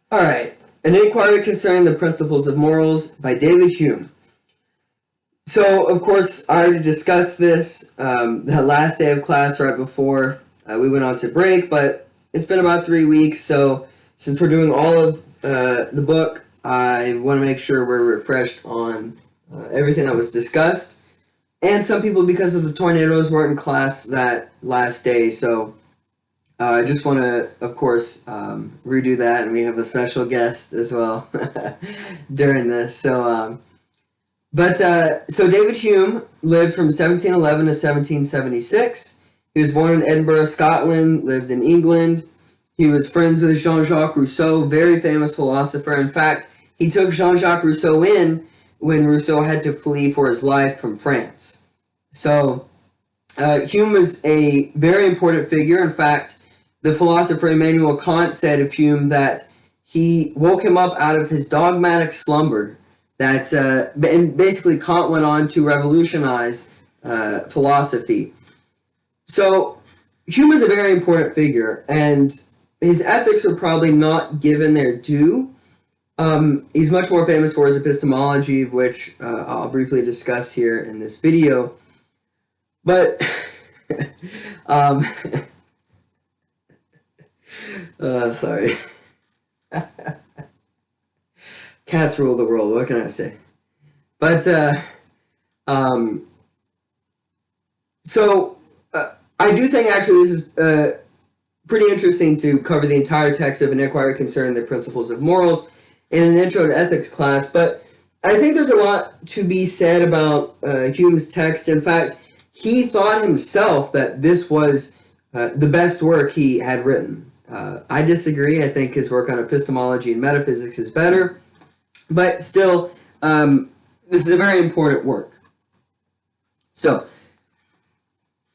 All right. An Inquiry Concerning the Principles of Morals by David Hume. So, of course, I already discussed this the last day of class right before we went on to break, but it's been about 3 weeks, so since we're doing all of the book, I want to make sure we're refreshed on everything that was discussed. And some people, because of the tornadoes, weren't in class that last day, so I just want to, of course, redo that, and we have a special guest as well during this. So David Hume lived from 1711 to 1776. He was born in Edinburgh, Scotland, lived in England. He was friends with Jean-Jacques Rousseau, very famous philosopher. In fact, he took Jean-Jacques Rousseau in when Rousseau had to flee for his life from France. So Hume was a very important figure. In fact, the philosopher Immanuel Kant said of Hume that he woke him up out of his dogmatic slumber. And basically Kant went on to revolutionize philosophy. So Hume is a very important figure, and his ethics are probably not given their due. He's much more famous for his epistemology, of which I'll briefly discuss here in this video. But sorry. Cats rule the world, what can I say? But, I do think actually this is pretty interesting to cover the entire text of An Inquiry Concerning the Principles of Morals in an Intro to Ethics class, but I think there's a lot to be said about Hume's text. In fact, he thought himself that this was the best work he had written. I disagree. I think his work on epistemology and metaphysics is better. But still, this is a very important work. So,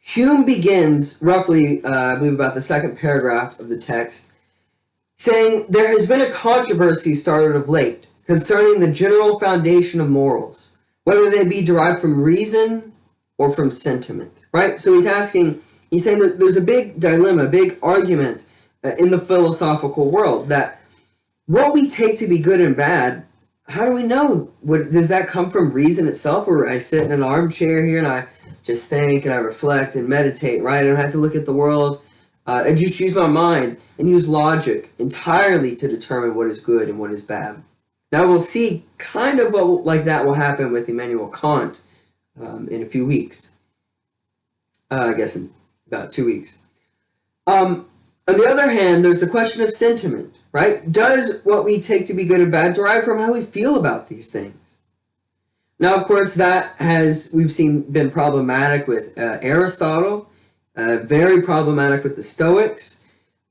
Hume begins roughly, I believe, about the second paragraph of the text, saying, "There has been a controversy started of late concerning the general foundation of morals, whether they be derived from reason or from sentiment." Right? So he's saying that there's a big dilemma, a big argument in the philosophical world, that what we take to be good and bad, how do we know? Does that come from reason itself, or I sit in an armchair here and I just think and I reflect and meditate, right? I don't have to look at the world. I just use my mind and use logic entirely to determine what is good and what is bad. Now we'll see kind of what like that will happen with Immanuel Kant in a few weeks. I guess in about 2 weeks. On the other hand, there's the question of sentiment, right? Does what we take to be good and bad derive from how we feel about these things? Now, of course, that has, we've seen, been problematic with Aristotle, very problematic with the Stoics.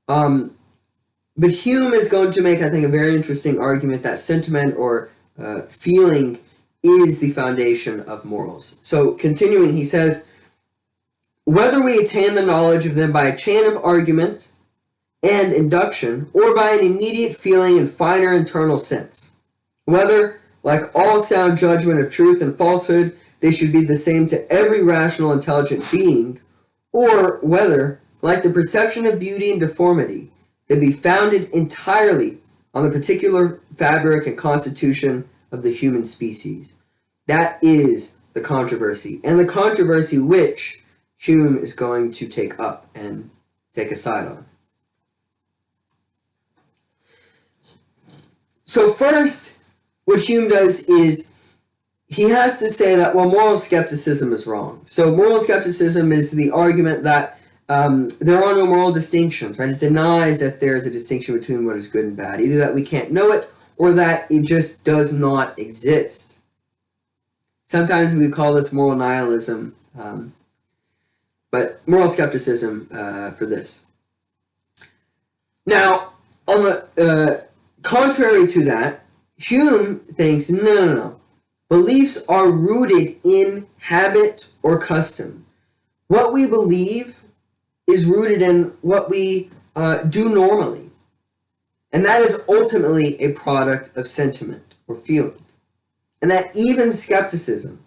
But Hume is going to make, I think, a very interesting argument that sentiment or feeling is the foundation of morals. So, continuing, he says, "Whether we attain the knowledge of them by a chain of argument and induction, or by an immediate feeling and finer internal sense, whether, like all sound judgment of truth and falsehood, they should be the same to every rational, intelligent being, or whether, like the perception of beauty and deformity, they be founded entirely on the particular fabric and constitution of the human species." That is the controversy, and the controversy which Hume is going to take up and take a side on. So first, what Hume does is he has to say that, well, moral skepticism is wrong. So moral skepticism is the argument that there are no moral distinctions, right? It denies that there is a distinction between what is good and bad, either that we can't know it or that it just does not exist. Sometimes we call this moral nihilism, but moral skepticism for this. Now, on the contrary to that, Hume thinks, no. Beliefs are rooted in habit or custom. What we believe is rooted in what we do normally. And that is ultimately a product of sentiment or feeling. And that even skepticism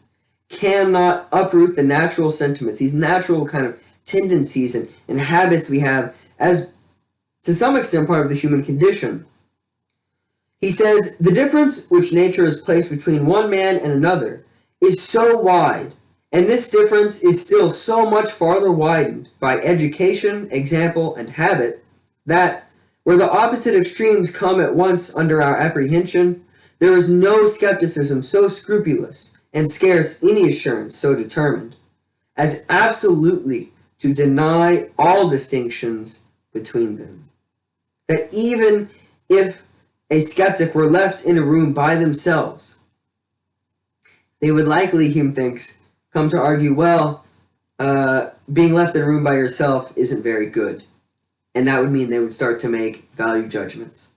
cannot uproot the natural sentiments, these natural kind of tendencies and habits we have as, to some extent, part of the human condition. He says, the difference which nature has placed between one man and another is so wide, and this difference is still so much farther widened by education, example, and habit, that, where the opposite extremes come at once under our apprehension, there is no skepticism so scrupulous, and scarce any assurance so determined, as absolutely to deny all distinctions between them. That even if a skeptic were left in a room by themselves, they would likely, Hume thinks, come to argue, well, being left in a room by yourself isn't very good. And that would mean they would start to make value judgments.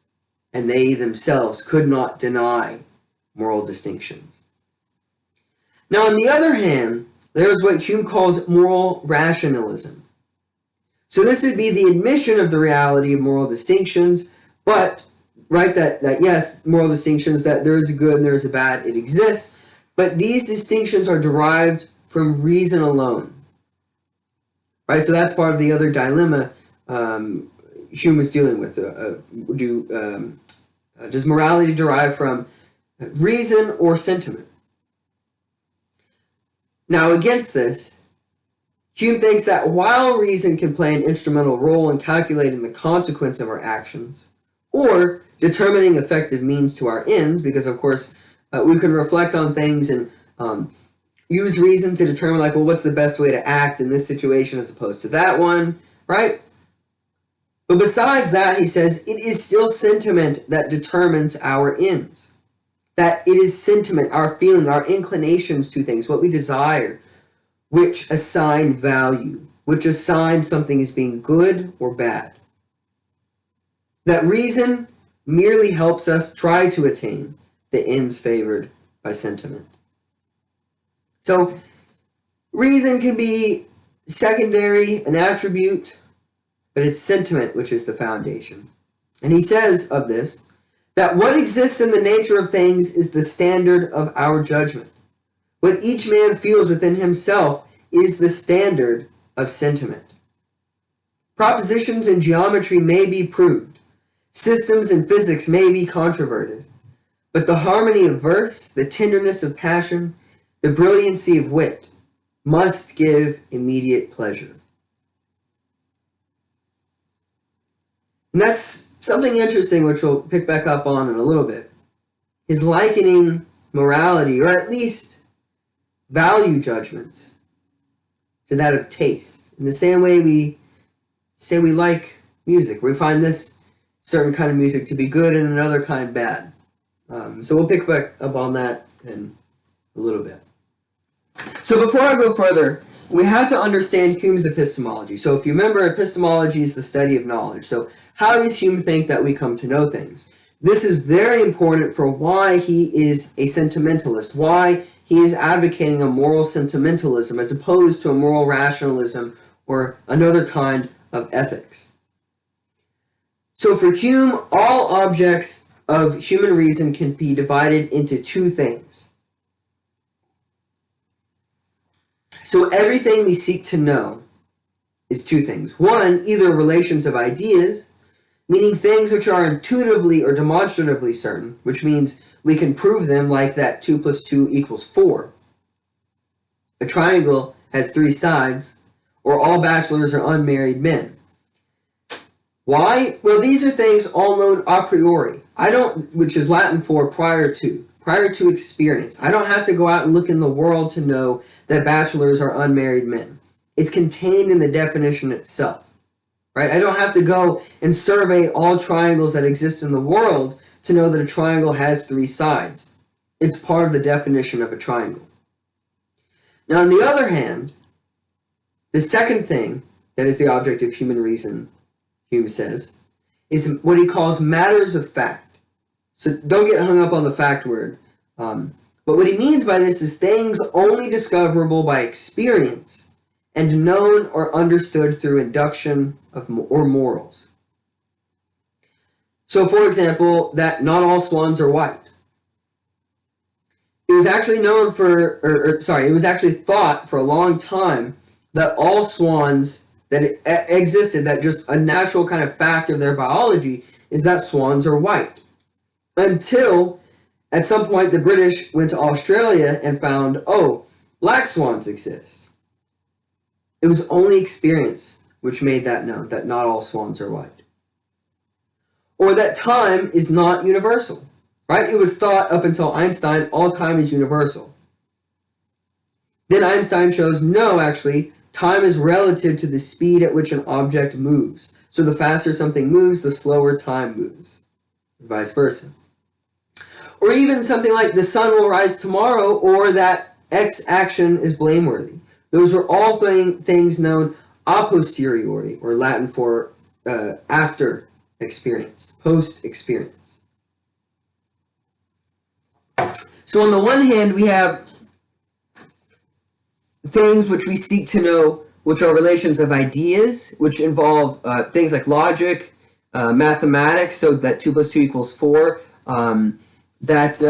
And they themselves could not deny moral distinctions. Now, on the other hand, there is what Hume calls moral rationalism. So this would be the admission of the reality of moral distinctions, but, right, that yes, moral distinctions, that there is a good and there is a bad, it exists, but these distinctions are derived from reason alone. Right, so that's part of the other dilemma Hume is dealing with. Does morality derive from reason or sentiment? Now, against this, Hume thinks that while reason can play an instrumental role in calculating the consequence of our actions, or determining effective means to our ends, because of course we can reflect on things and use reason to determine, like, well, what's the best way to act in this situation as opposed to that one, right? But besides that, he says, it is still sentiment that determines our ends. That it is sentiment, our feeling, our inclinations to things, what we desire, which assign value, which assign something as being good or bad. That reason merely helps us try to attain the ends favored by sentiment. So, reason can be secondary, an attribute, but it's sentiment which is the foundation. And he says of this, that what exists in the nature of things is the standard of our judgment. What each man feels within himself is the standard of sentiment. Propositions in geometry may be proved. Systems in physics may be controverted. But the harmony of verse, the tenderness of passion, the brilliancy of wit must give immediate pleasure. And that's something interesting which we'll pick back up on in a little bit. Is likening morality, or at least value judgments, to that of taste. In the same way we say we like music. We find this certain kind of music to be good and another kind bad. So we'll pick back up on that in a little bit. So before I go further, we have to understand Hume's epistemology. So if you remember, epistemology is the study of knowledge. So how does Hume think that we come to know things? This is very important for why he is a sentimentalist, why he is advocating a moral sentimentalism as opposed to a moral rationalism or another kind of ethics. So for Hume, all objects of human reason can be divided into two things. So everything we seek to know is two things. One, either relations of ideas, meaning things which are intuitively or demonstratively certain, which means we can prove them, like that 2 + 2 = 4. A triangle has 3 sides, or all bachelors are unmarried men. Why? Well, these are things all known a priori. Which is Latin for prior to experience. I don't have to go out and look in the world to know that bachelors are unmarried men. It's contained in the definition itself. Right? I don't have to go and survey all triangles that exist in the world to know that a triangle has 3 sides. It's part of the definition of a triangle. Now, on the other hand, the second thing that is the object of human reason, Hume says, is what he calls matters of fact. So don't get hung up on the fact word. But what he means by this is things only discoverable by experience and known or understood through induction or morals. So, for example, that not all swans are white. It was actually known it was actually thought for a long time that all swans that existed, that just a natural kind of fact of their biology is that swans are white. until at some point the British went to Australia and found, oh, black swans exist. It was only experience which made that known, that not all swans are white. Or that time is not universal, right? It was thought up until Einstein, all time is universal. Then Einstein shows, no, actually, time is relative to the speed at which an object moves. So the faster something moves, the slower time moves, vice versa. Or even something like the sun will rise tomorrow, or that X action is blameworthy. Those are all things known a posteriori, or Latin for after experience, post-experience. So on the one hand, we have things which we seek to know, which are relations of ideas, which involve things like logic, mathematics, so that 2 plus 2 equals 4, that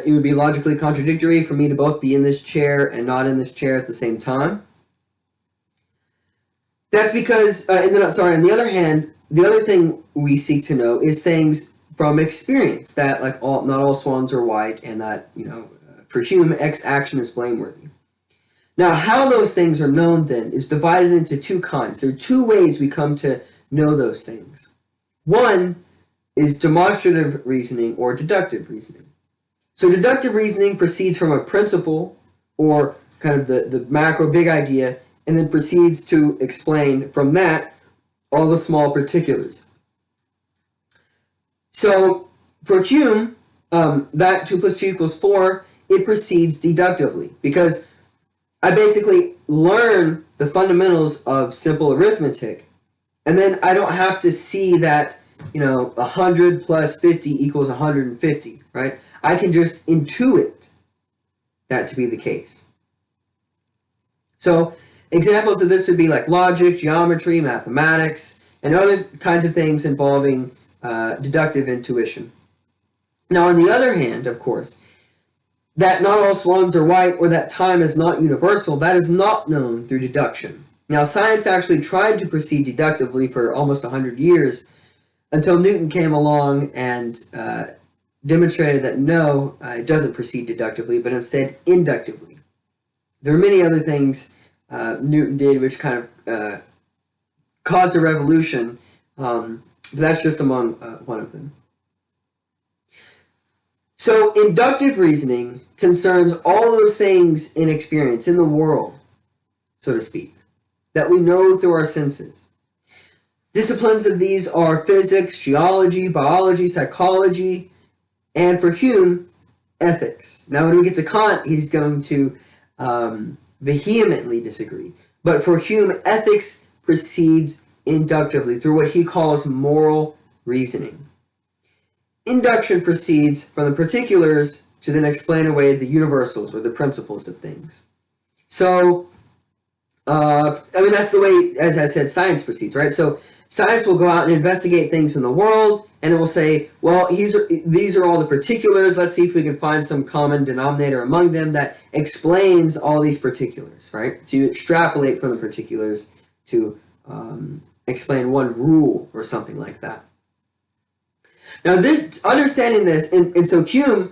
it would be logically contradictory for me to both be in this chair and not in this chair at the same time. That's because, on the other hand, the other thing we seek to know is things from experience, that like not all swans are white, and that, for Hume, X action is blameworthy. Now, how those things are known then is divided into 2 kinds. There are 2 ways we come to know those things. One is demonstrative reasoning or deductive reasoning. So deductive reasoning proceeds from a principle, or kind of the macro big idea, and then proceeds to explain from that all the small particulars. So for Hume, that 2 plus 2 equals 4, it proceeds deductively, because I basically learn the fundamentals of simple arithmetic, and then I don't have to see that 100 plus 50 equals 150, right? I can just intuit that to be the case. So examples of this would be like logic, geometry, mathematics, and other kinds of things involving deductive intuition. Now, on the other hand, of course, that not all swans are white, or that time is not universal, that is not known through deduction. Now, science actually tried to proceed deductively for almost 100 years, until Newton came along and demonstrated that no, it doesn't proceed deductively, but instead inductively. There are many other things Newton did which kind of caused a revolution, but that's just among one of them. So inductive reasoning concerns all those things in experience, in the world, so to speak, that we know through our senses. Disciplines of these are physics, geology, biology, psychology, and for Hume, ethics. Now, when we get to Kant, he's going to vehemently disagree. But for Hume, ethics proceeds inductively through what he calls moral reasoning. Induction proceeds from the particulars to then explain away the universals, or the principles of things. So, that's the way, as I said, science proceeds, right? So science will go out and investigate things in the world, and it will say, well, these are all the particulars. Let's see if we can find some common denominator among them that explains all these particulars, right? So you extrapolate from the particulars to explain one rule or something like that. Now, understanding this, and so Hume,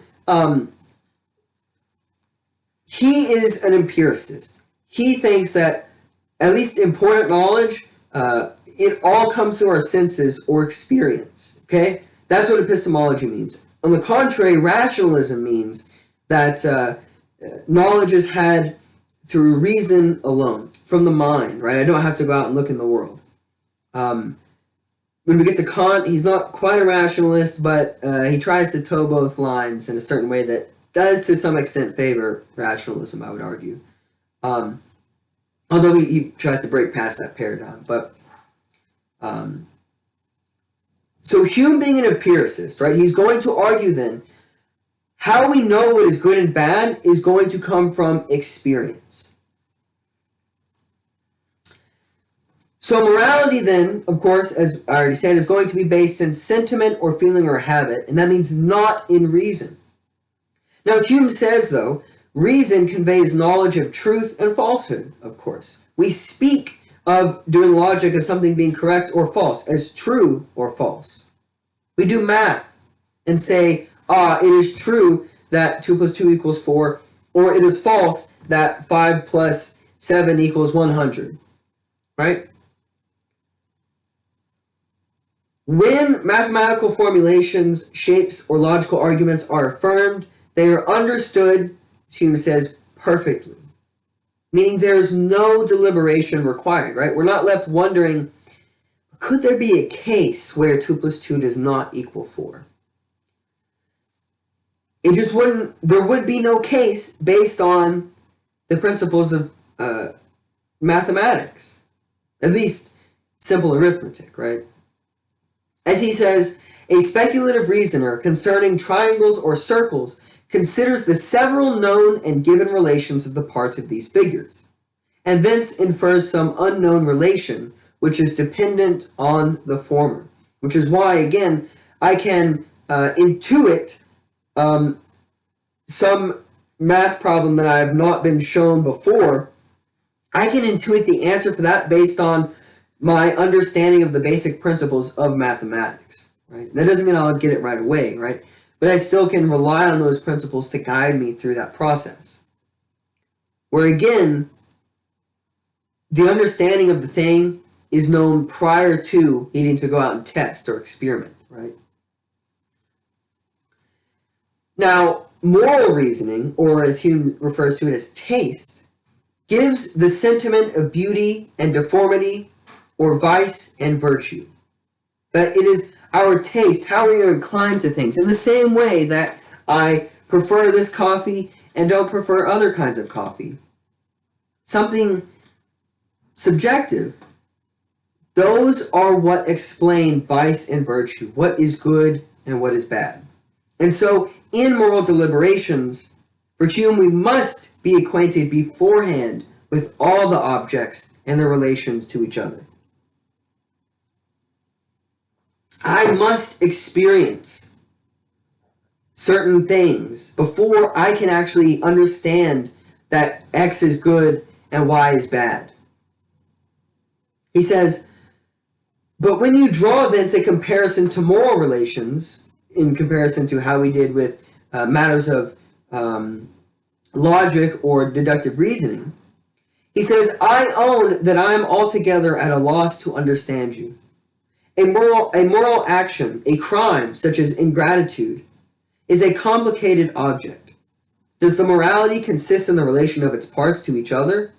he is an empiricist. He thinks that at least important knowledge, it all comes through our senses or experience, okay? That's what epistemology means. On the contrary, rationalism means that knowledge is had through reason alone, from the mind, right? I don't have to go out and look in the world. When we get to Kant, he's not quite a rationalist, but he tries to toe both lines in a certain way that does, to some extent, favor rationalism, I would argue. Although he tries to break past that paradigm. But so Hume, being an empiricist, right, he's going to argue then, how we know what is good and bad is going to come from experience. So morality then, of course, as I already said, is going to be based in sentiment or feeling or habit, and that means not in reason. Now, Hume says, though, reason conveys knowledge of truth and falsehood, of course. We speak of doing logic as something being correct or false, as true or false. We do math and say, it is true that 2 plus 2 equals 4, or it is false that 5 plus 7 equals 100, right? When mathematical formulations, shapes, or logical arguments are affirmed, they are understood, Hume says, perfectly. Meaning there's no deliberation required, right? We're not left wondering, could there be a case where 2 plus 2 does not equal 4? It just wouldn't, there would be no case based on the principles of mathematics. At least simple arithmetic, right? As he says, a speculative reasoner concerning triangles or circles considers the several known and given relations of the parts of these figures, and thence infers some unknown relation which is dependent on the former. Which is why, again, I can intuit some math problem that I have not been shown before. I can intuit the answer for that based on my understanding of the basic principles of mathematics, right? That doesn't mean I'll get it right away, right? But I still can rely on those principles to guide me through that process. Where again, the understanding of the thing is known prior to needing to go out and test or experiment, right? Now, moral reasoning, or as Hume refers to it as taste, gives the sentiment of beauty and deformity, or vice and virtue. That it is our taste, how we are inclined to things, in the same way that I prefer this coffee and don't prefer other kinds of coffee. Something subjective. Those are what explain vice and virtue, what is good and what is bad. And so, in moral deliberations, for Hume, we must be acquainted beforehand with all the objects and their relations to each other. I must experience certain things before I can actually understand that X is good and Y is bad. He says, but when you draw thence a comparison to moral relations, in comparison to how we did with matters of logic or deductive reasoning, he says, I own that I am altogether at a loss to understand you. A moral action, a crime such as ingratitude, is a complicated object. Does the morality consist in the relation of its parts to each other?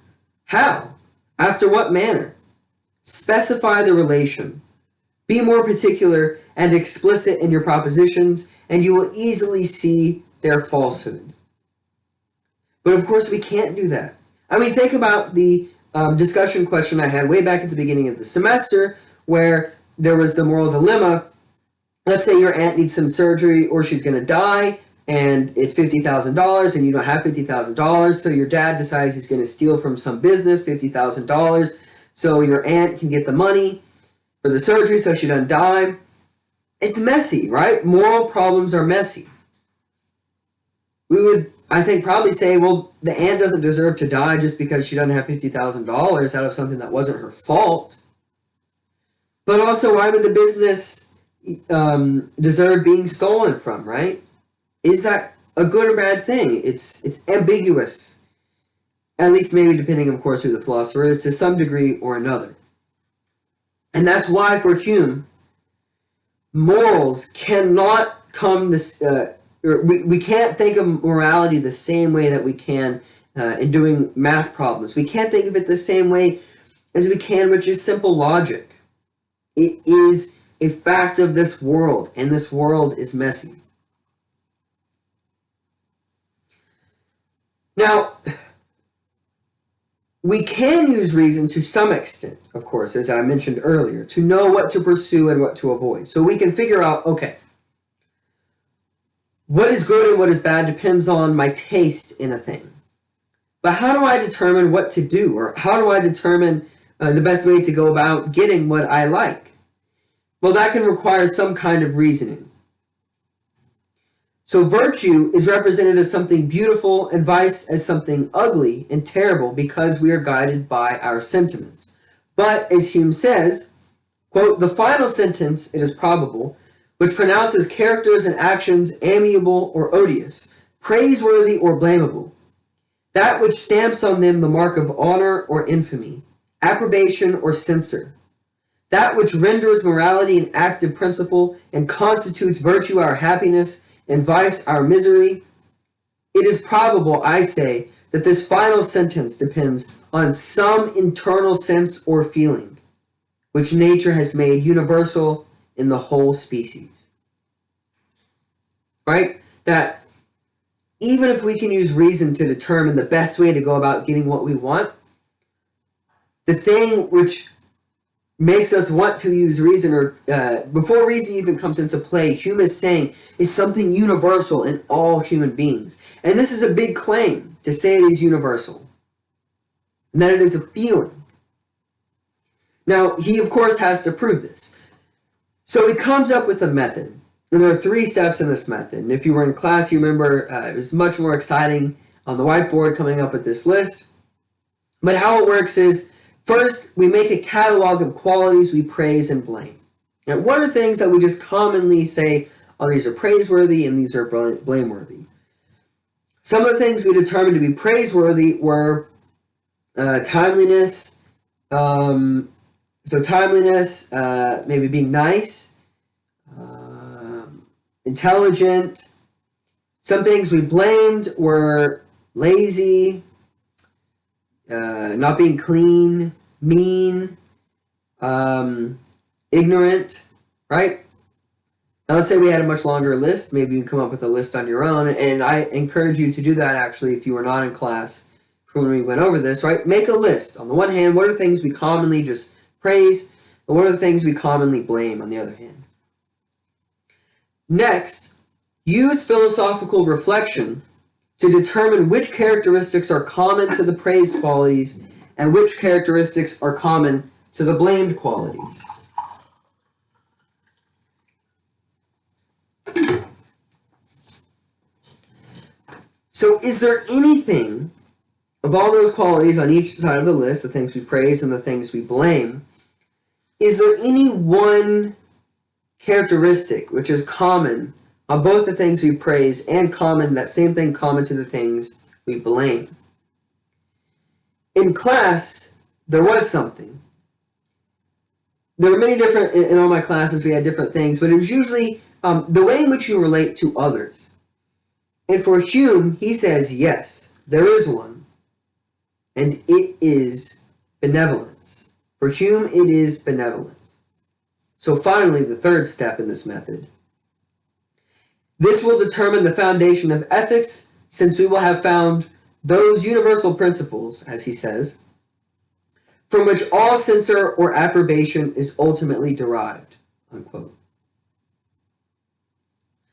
How? After what manner? Specify the relation. Be more particular and explicit in your propositions, and you will easily see their falsehood. But of course, we can't do that. I mean, think about the discussion question I had way back at the beginning of the semester, where there was the moral dilemma. Let's say your aunt needs some surgery or she's going to die, and it's $50,000 and you don't have $50,000. So your dad decides he's going to steal from some business $50,000 so your aunt can get the money for the surgery so she doesn't die. It's messy, right? Moral problems are messy. We would, I think, probably say, well, the aunt doesn't deserve to die just because she doesn't have $50,000 out of something that wasn't her fault. But also, why would the business deserve being stolen from, right? Is that a good or bad thing? It's ambiguous. At least maybe depending, of course, who the philosopher is, to some degree or another. And that's why for Hume, morals cannot come this... we can't think of morality the same way that we can in doing math problems. We can't think of it the same way as we can with just simple logic. It is a fact of this world, and this world is messy. Now, we can use reason to some extent, of course, as I mentioned earlier, to know what to pursue and what to avoid. So we can figure out, okay, what is good and what is bad depends on my taste in a thing. But how do I determine what to do? Or how do I determine the best way to go about getting what I like? Well, that can require some kind of reasoning. So virtue is represented as something beautiful and vice as something ugly and terrible because we are guided by our sentiments. But as Hume says, quote, the final sentence, it is probable, which pronounces characters and actions amiable or odious, praiseworthy or blamable, that which stamps on them the mark of honor or infamy, approbation or censure, that which renders morality an active principle and constitutes virtue our happiness and vice our misery. It is probable, I say, that this final sentence depends on some internal sense or feeling, which nature has made universal in the whole species. Right? That even if we can use reason to determine the best way to go about getting what we want, the thing which makes us want to use reason, or before reason even comes into play, Hume is saying is something universal in all human beings. And this is a big claim, to say it is universal, and that it is a feeling. Now, he of course has to prove this. So he comes up with a method. And there are 3 steps in this method. And if you were in class, you remember it was much more exciting on the whiteboard coming up with this list. But how it works is, first, we make a catalog of qualities we praise and blame. And what are things that we just commonly say, oh, these are praiseworthy and these are blameworthy? Some of the things we determined to be praiseworthy were timeliness. So timeliness, maybe being nice, intelligent. Some things we blamed were lazy, not being clean, mean, ignorant, right? Now let's say we had a much longer list. Maybe you can come up with a list on your own, and I encourage you to do that actually if you were not in class when we went over this, right? Make a list. On the one hand, what are things we commonly just praise, and what are the things we commonly blame on the other hand? Next, use philosophical reflection to determine which characteristics are common to the praised qualities and which characteristics are common to the blamed qualities. So is there anything of all those qualities on each side of the list, the things we praise and the things we blame, is there any one characteristic which is common on both the things we praise and common, that same thing common to the things we blame? In class, there was something. There were many different, in all my classes we had different things, but it was usually the way in which you relate to others. And for Hume, he says, yes, there is one, and it is benevolence. For Hume, it is benevolence. So finally, the 3rd step in this method. This will determine the foundation of ethics, since we will have found those universal principles, as he says, from which all censure or approbation is ultimately derived, unquote.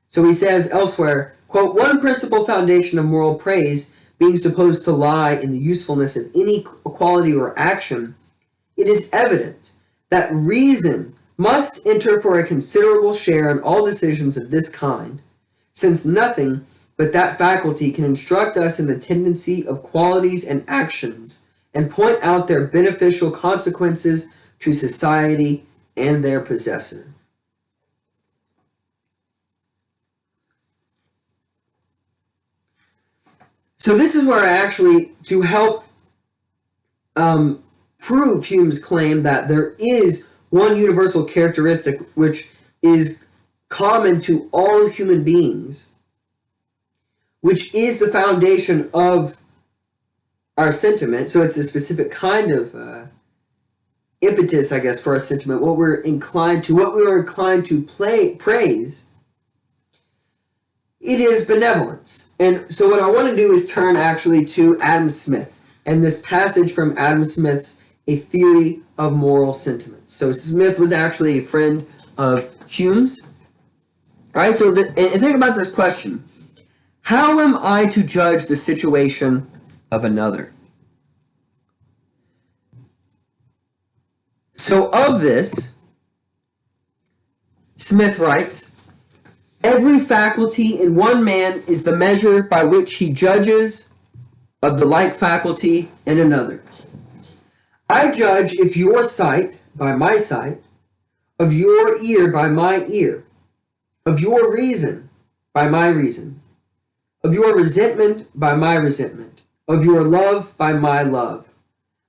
So he says elsewhere, quote, one principal foundation of moral praise being supposed to lie in the usefulness of any quality or action, it is evident that reason must enter for a considerable share in all decisions of this kind, since nothing but that faculty can instruct us in the tendency of qualities and actions and point out their beneficial consequences to society and their possessor. So this is where I actually, to help prove Hume's claim that there is one universal characteristic which is common to all human beings, which is the foundation of our sentiment. So it's a specific kind of impetus, I guess, for our sentiment, what we are inclined to praise. It is benevolence. And so what I want to do is turn actually to Adam Smith and this passage from Adam Smith's A Theory of Moral Sentiments. So Smith was actually a friend of Hume's. All right, so and think about this question. How am I to judge the situation of another? So of this, Smith writes, every faculty in one man is the measure by which he judges of the like faculty in another. I judge if your sight by my sight, of your ear by my ear, of your reason by my reason, of your resentment by my resentment, of your love by my love.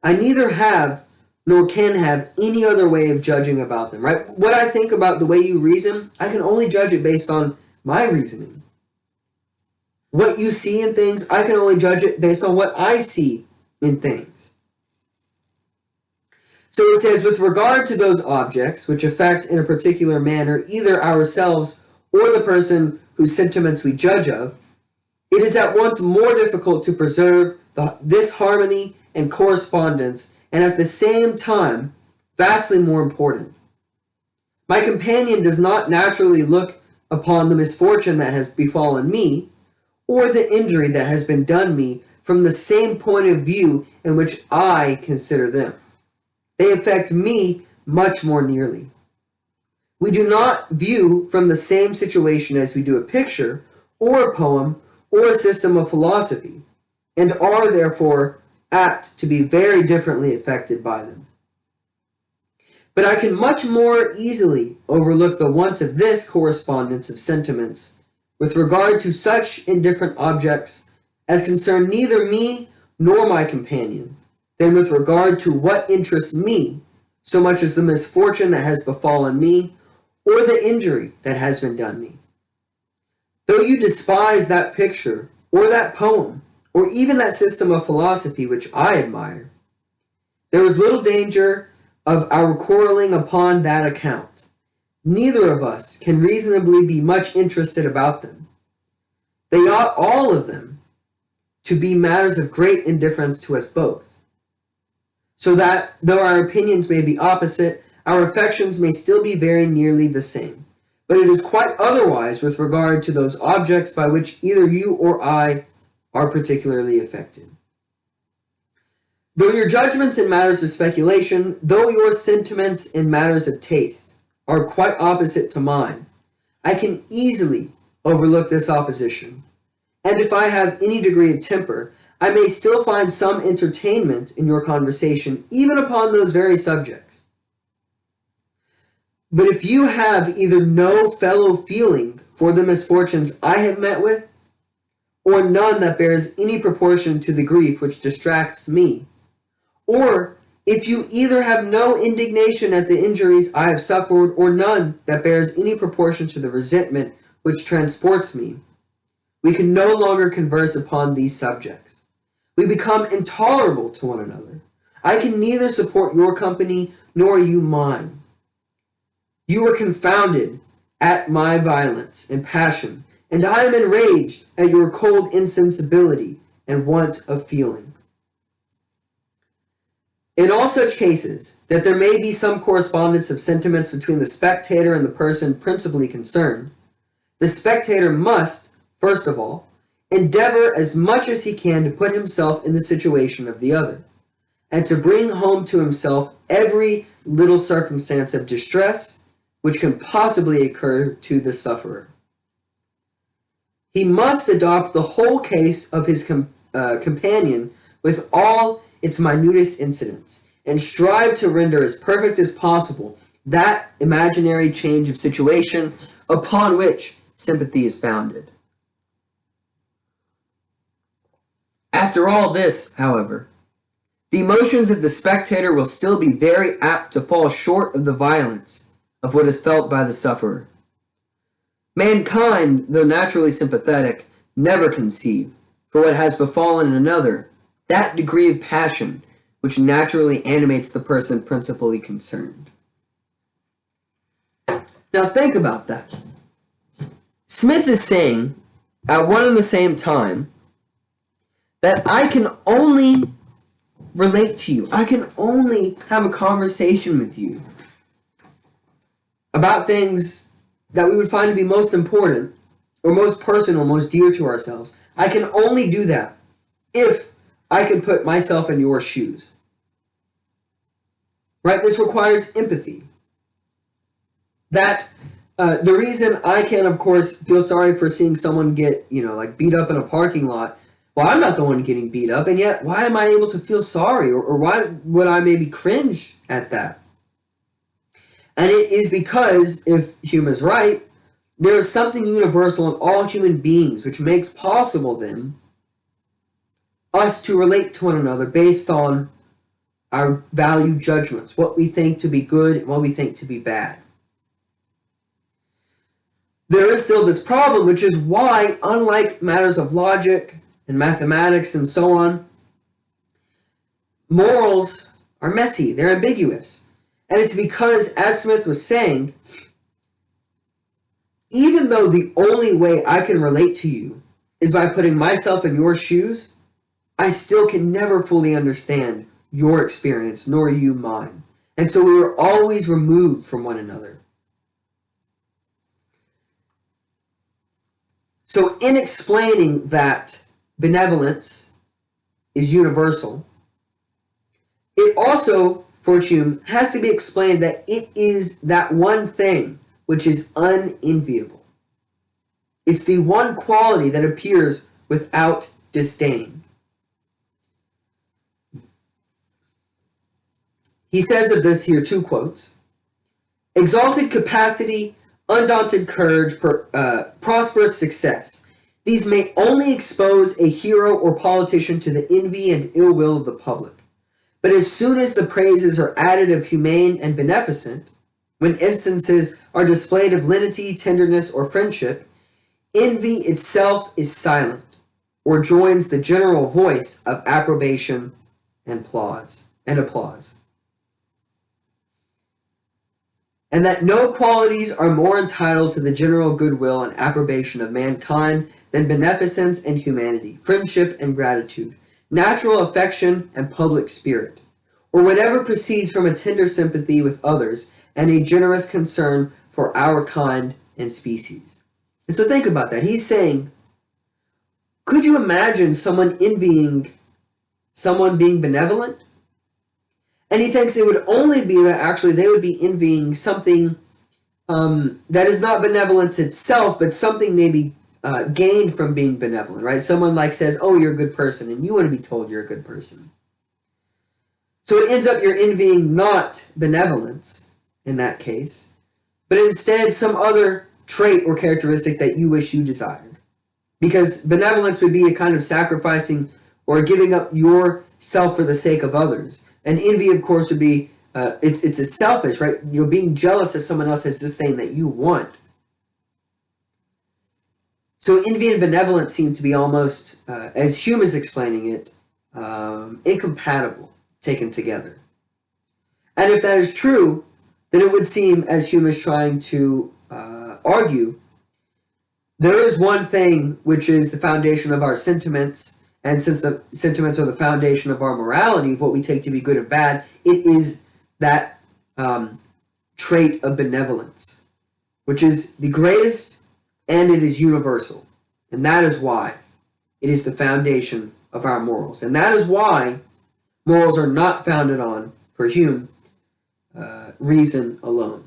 I neither have nor can have any other way of judging about them, right? What I think about the way you reason, I can only judge it based on my reasoning. What you see in things, I can only judge it based on what I see in things. So it says, with regard to those objects which affect in a particular manner either ourselves or the person whose sentiments we judge of, it is at once more difficult to preserve this harmony and correspondence, and at the same time, vastly more important. My companion does not naturally look upon the misfortune that has befallen me, or the injury that has been done me, from the same point of view in which I consider them. They affect me much more nearly. We do not view from the same situation as we do a picture, or a poem, or a system of philosophy, and are therefore apt to be very differently affected by them. But I can much more easily overlook the want of this correspondence of sentiments with regard to such indifferent objects as concern neither me nor my companion, than with regard to what interests me, so much as the misfortune that has befallen me, or the injury that has been done me. Though you despise that picture, or that poem, or even that system of philosophy which I admire, there is little danger of our quarreling upon that account. Neither of us can reasonably be much interested about them. They ought all of them to be matters of great indifference to us both, so that, though our opinions may be opposite, our affections may still be very nearly the same. But it is quite otherwise with regard to those objects by which either you or I are particularly affected. Though your judgments in matters of speculation, though your sentiments in matters of taste are quite opposite to mine, I can easily overlook this opposition. And if I have any degree of temper, I may still find some entertainment in your conversation, even upon those very subjects. But if you have either no fellow feeling for the misfortunes I have met with, or none that bears any proportion to the grief which distracts me, or if you either have no indignation at the injuries I have suffered, or none that bears any proportion to the resentment which transports me, we can no longer converse upon these subjects. We become intolerable to one another. I can neither support your company nor you mine. You are confounded at my violence and passion, and I am enraged at your cold insensibility and want of feeling. In all such cases, that there may be some correspondence of sentiments between the spectator and the person principally concerned, the spectator must, first of all, endeavor as much as he can to put himself in the situation of the other, and to bring home to himself every little circumstance of distress which can possibly occur to the sufferer. He must adopt the whole case of his companion with all its minutest incidents, and strive to render as perfect as possible that imaginary change of situation upon which sympathy is founded. After all this, however, the emotions of the spectator will still be very apt to fall short of the violence of what is felt by the sufferer. Mankind, though naturally sympathetic, never conceive, for what has befallen another, that degree of passion which naturally animates the person principally concerned. Now think about that. Smith is saying, at one and the same time, that I can only relate to you. I can only have a conversation with you about things that we would find to be most important, or most personal, most dear to ourselves. I can only do that if I can put myself in your shoes. Right? This requires empathy. That the reason I can, of course, feel sorry for seeing someone get, beat up in a parking lot. Well, I'm not the one getting beat up, and yet why am I able to feel sorry, or why would I maybe cringe at that? And it is because, if Hume is right, there is something universal in all human beings which makes possible then us to relate to one another based on our value judgments, what we think to be good and what we think to be bad. There is still this problem, which is why, unlike matters of logic and mathematics and so on, morals are messy, they're ambiguous. And it's because, as Smith was saying, even though the only way I can relate to you is by putting myself in your shoes, I still can never fully understand your experience, nor you mine. And so we are always removed from one another. So in explaining that benevolence is universal, it also, for Hume, has to be explained that it is that one thing which is unenviable. It's the one quality that appears without disdain. He says of this here, 2 quotes. Exalted capacity, undaunted courage, prosperous success. These may only expose a hero or politician to the envy and ill will of the public. But as soon as the praises are added of humane and beneficent, when instances are displayed of lenity, tenderness, or friendship, envy itself is silent, or joins the general voice of approbation and applause. And that no qualities are more entitled to the general goodwill and approbation of mankind than beneficence and humanity, friendship and gratitude, natural affection and public spirit, or whatever proceeds from a tender sympathy with others and a generous concern for our kind and species. And so think about that. He's saying, could you imagine someone envying someone being benevolent? And he thinks it would only be that actually they would be envying something that is not benevolence itself, but something maybe gained from being benevolent, right? Someone like says, oh, you're a good person, and you want to be told you're a good person. So it ends up you're envying not benevolence in that case, but instead some other trait or characteristic that you wish you desired. Because benevolence would be a kind of sacrificing or giving up yourself for the sake of others. And envy, of course, would be, it's a selfish, right? You're being jealous that someone else has this thing that you want. So envy and benevolence seem to be almost, as Hume is explaining it, incompatible, taken together. And if that is true, then it would seem, as Hume is trying to argue, there is one thing which is the foundation of our sentiments. And since the sentiments are the foundation of our morality, of what we take to be good or bad, it is that trait of benevolence, which is the greatest and it is universal. And that is why it is the foundation of our morals. And that is why morals are not founded on, for Hume, reason alone,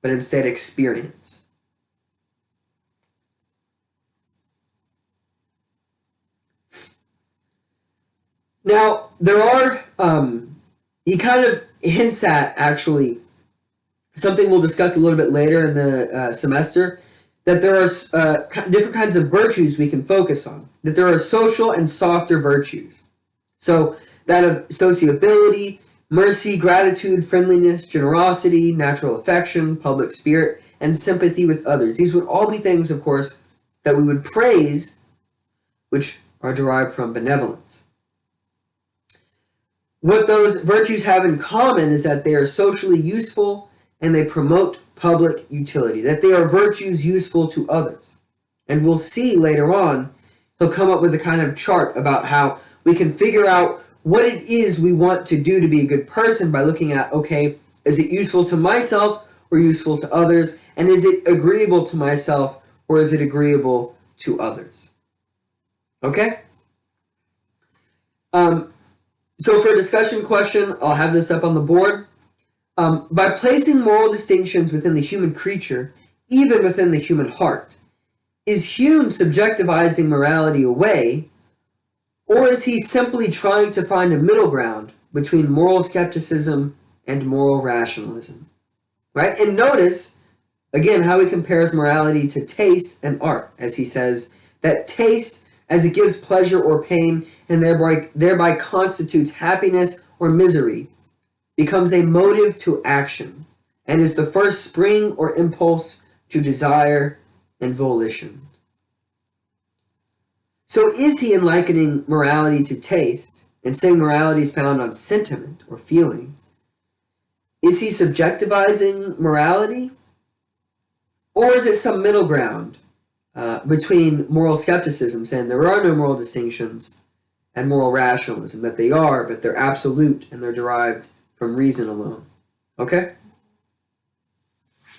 but instead experience. Now, there are, he kind of hints at, actually, something we'll discuss a little bit later in the semester, that there are different kinds of virtues we can focus on, that there are social and softer virtues. So, that of sociability, mercy, gratitude, friendliness, generosity, natural affection, public spirit, and sympathy with others. These would all be things, of course, that we would praise, which are derived from benevolence. What those virtues have in common is that they are socially useful and they promote public utility, that they are virtues useful to others. And we'll see later on, he'll come up with a kind of chart about how we can figure out what it is we want to do to be a good person by looking at, okay, is it useful to myself or useful to others? And is it agreeable to myself or is it agreeable to others? Okay? So for a discussion question, I'll have this up on the board. By placing moral distinctions within the human creature, even within the human heart, is Hume subjectivizing morality away, or is he simply trying to find a middle ground between moral skepticism and moral rationalism? Right? And notice Again, how he compares morality to taste and art, as he says that taste, as it gives pleasure or pain and thereby constitutes happiness or misery, becomes a motive to action and is the first spring or impulse to desire and volition. So is he, in likening morality to taste and saying morality is found on sentiment or feeling, is he subjectivizing morality? Or is it some middle ground between moral skepticism, saying there are no moral distinctions, and moral rationalism, that they are, but they're absolute and they're derived from reason alone? Okay?